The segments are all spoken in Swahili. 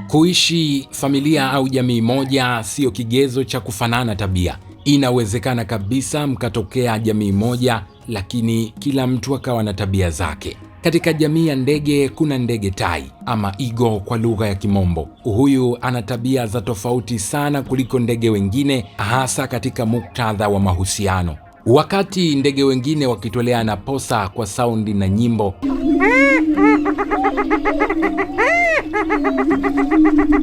Kuishi familia au jamii moja sio kigezo cha kufanana tabia. Inawezekana kabisa mkatokea jamii moja, lakini kila mtu akawa na tabia zake. Katika jamii ya ndege kuna ndege tai ama eagle kwa lugha ya Kimombo. Huyu ana tabia za tofauti sana kuliko ndege wengine, hasa katika muktadha wa mahusiano. Wakati ndege wengine wakitoleana posa kwa saundi na nyimbo,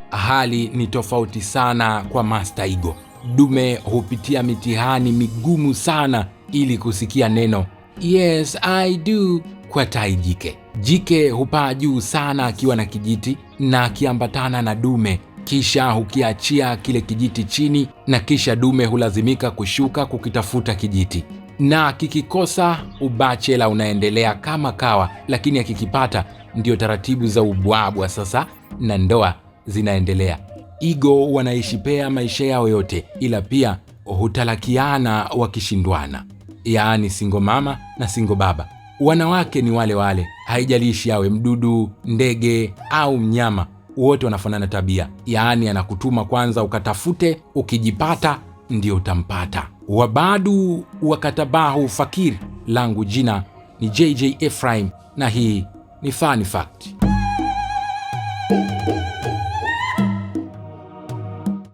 hali ni tofauti sana kwa Master Eagle. Dume hupitia mitihani migumu sana ili kusikia neno yes I do kwa tai jike. Jike hupaa juu sana akiwa na kijiti na akiambatana na dume, kisha hukiachia kile kijiti chini, na kisha dume hulazimika kushuka kukitafuta kijiti, na kikikosa ubachela unaendelea kama kawa, lakini akikipata ndio taratibu za ubwabwa sasa na ndoa zinaendelea. Eagle wanaishi pea maisha yao yote, ila pia hutalakiana wakishindwana, yaani singo mama na singo baba. Wanawake ni wale wale, haijalishi awe mdudu, ndege au mnyama, wote wanafanana tabia, yaani anakutuma kwanza ukatafute, ukijipata ndio utampata. Wabadu wakatabahu fakiri. Langu jina ni JJ Ephraim na hii ni Funny Fact.